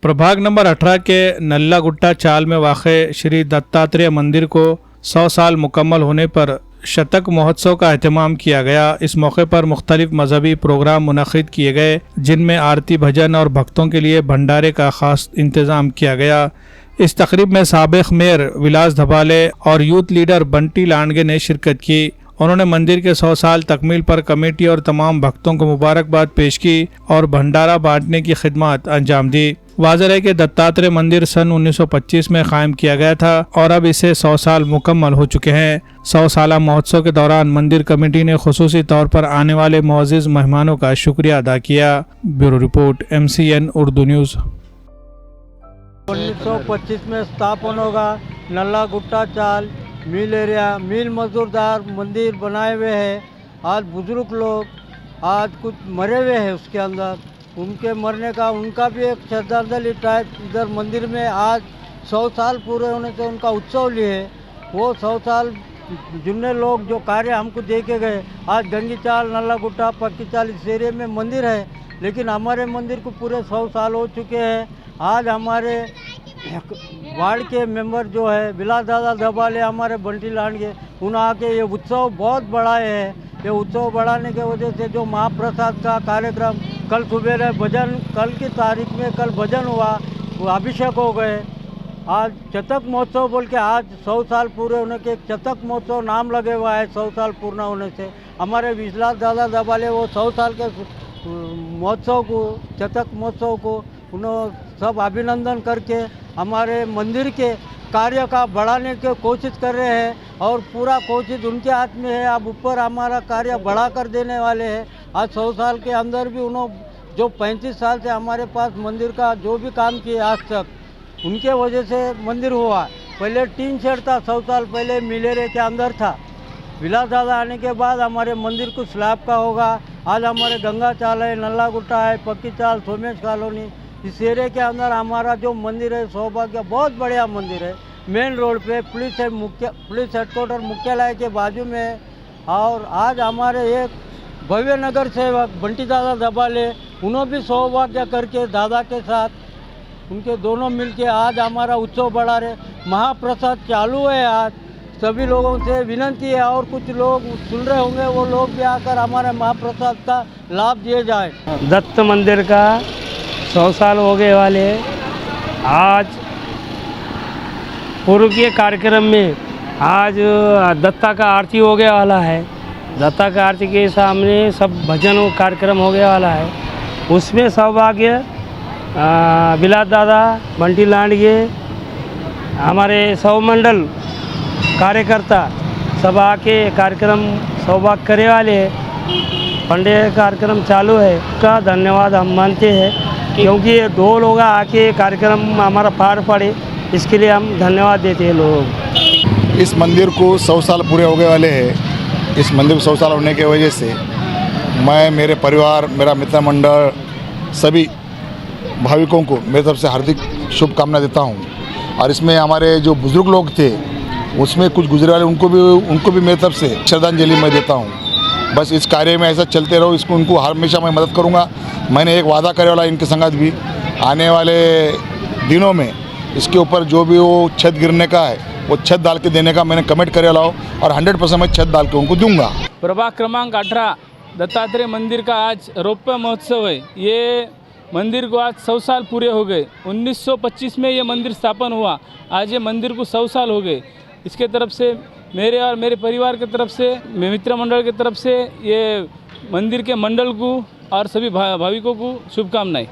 प्रभाग नंबर 18 के नल्ला गुट्टा चाल में वाक़े श्री दत्तात्रेय मंदिर को 100 साल मुकम्मल होने पर शतक महोत्सव का एहतमाम किया गया। इस मौके पर मुख्तलिफ मजहबी प्रोग्राम मुनक़िद किए गए, जिनमें आरती भजन और भक्तों के लिए भंडारे का ख़ास इंतज़ाम किया गया। इस तकरीब में साबिक़ मेयर विलास धबाले और यूथ लीडर बंटी लांडगे ने शिरकत की। उन्होंने मंदिर के 100 साल तकमील पर कमेटी और तमाम भक्तों को मुबारकबाद पेश की और भंडारा बांटने की खिदमत अंजाम दी। वाज़ेह है कि दत्तात्रेय मंदिर सन 1925 में कायम किया गया था और अब इसे 100 साल मुकम्मल हो चुके हैं। 100 साला महोत्सव के दौरान मंदिर कमेटी ने खुसूसी तौर पर आने वाले मुअज़्ज़िज़ मेहमानों का शुक्रिया अदा किया। Bureau report, MCN Urdu news. 1925 में स्थापन होगा नल्ला गुट्टा चाल मिल एरिया, मिल मजदूरदार मंदिर बनाए हुए हैं। आज बुजुर्ग लोग आज कुछ मरे हुए हैं, उसके अंदर उनके मरने का उनका भी एक श्रद्धांजलि टाइप इधर मंदिर में आज 100 साल पूरे होने से उनका उत्सव लिए। वो 100 साल जितने लोग जो कार्य हमको दे के गए, आज गंगी चाल, नल्ला गुट्टा, पक्की चाल इस एरिया में मंदिर है, लेकिन हमारे मंदिर को पूरे 100 साल हो चुके हैं। आज हमारे वार्ड के मेंबर जो है विलास दादा धबाले, हमारे बंटी लांडगे, उन आके ये उत्सव बहुत बढ़ाए है। ये उत्सव बढ़ाने के वजह से जो महाप्रसाद का कार्यक्रम कल सुबह भजन, कल की तारीख में कल भजन हुआ, वो अभिषेक हो गए। आज शतक महोत्सव बोल के आज 100 साल पूरे होने के शतक महोत्सव नाम लगे हुआ है। 100 साल पूर्ण होने से हमारे विलास दादा धबाले वो 100 साल के महोत्सव को, शतक महोत्सव को उन्होंने सब अभिनंदन करके हमारे मंदिर के कार्य का बढ़ाने की कोशिश कर रहे हैं और पूरा कोशिश उनके हाथ में है। अब ऊपर हमारा कार्य बढ़ा कर देने वाले हैं। आज 100 साल के अंदर भी उन्होंने जो 35 साल से हमारे पास मंदिर का जो भी काम किए आज तक, उनके वजह से मंदिर हुआ। पहले टीन शेड था, 100 साल पहले मिलेरे के अंदर था। विलास दादा आने के बाद हमारे मंदिर को स्लैब का होगा। आज हमारे गंगा चाल है, नल्ला गुट्टा है, पक्की चाल, सोमेश कॉलोनी, इस एरिया के अंदर हमारा जो मंदिर है सौभाग्य बहुत बढ़िया मंदिर है। मेन रोड पे पुलिस है, पुलिस हेडक्वार्टर मुख्यालय के बाजू में। और आज हमारे एक भव्य नगर सेवक बंटी दादा धबाले, उन्होंने भी सौभाग्य करके दादा के साथ उनके दोनों मिलके आज हमारा उत्सव बढ़ा रहे। महाप्रसाद चालू है। आज सभी लोगों से विनती है और कुछ लोग सुन रहे होंगे, वो लोग भी आकर हमारे महाप्रसाद का लाभ दिए जाए। दत्त मंदिर का 100 साल हो गए वाले आज पूर्व के कार्यक्रम में आज दत्ता का आरती हो गया वाला है। दत्ता का आरती के सामने सब भजन कार्यक्रम हो गया वाला है। उसमें सौभाग्य विलास दादा, बंटी लांडगे, हमारे सौमंडल कार्यकर्ता सब आके कार्यक्रम सौभाग्य करे वाले हैं। पंडे कार्यक्रम चालू है, उसका धन्यवाद हम मानते हैं, क्योंकि ये 2 लोग आके कार्यक्रम हमारा पार पड़े, इसके लिए हम धन्यवाद देते हैं लोग। इस मंदिर को 100 साल पूरे हो गए वाले हैं। इस मंदिर को 100 साल होने की वजह से मैं, मेरे परिवार, मेरा मित्र मंडल, सभी भाविकों को मेरी तरफ से हार्दिक शुभकामना देता हूँ। और इसमें हमारे जो बुज़ुर्ग लोग थे, उसमें कुछ गुजरे वाले, उनको भी मेरी तरफ से श्रद्धांजलि मैं देता हूँ। बस इस कार्य में ऐसा चलते रहो, इसको उनको हमेशा मैं मदद करूँगा। मैंने एक वादा करे वाला इनके संगत भी, आने वाले दिनों में इसके ऊपर जो भी वो छत गिरने का है वो छत डाल के देने का मैंने कमिट करे वाला हो और 100% मैं छत डाल के उनको दूंगा। प्रभाग क्रमांक 18 दत्तात्रेय मंदिर का आज रौप्य महोत्सव है। ये मंदिर को आज 100 साल पूरे हो गए। 1925 में ये मंदिर स्थापन हुआ, आज ये मंदिर को 100 साल हो गए। इसके तरफ से मेरे और मेरे परिवार की तरफ से, मित्र मंडल की तरफ से ये मंदिर के मंडल को और सभी भाविकों को शुभकामनाएं।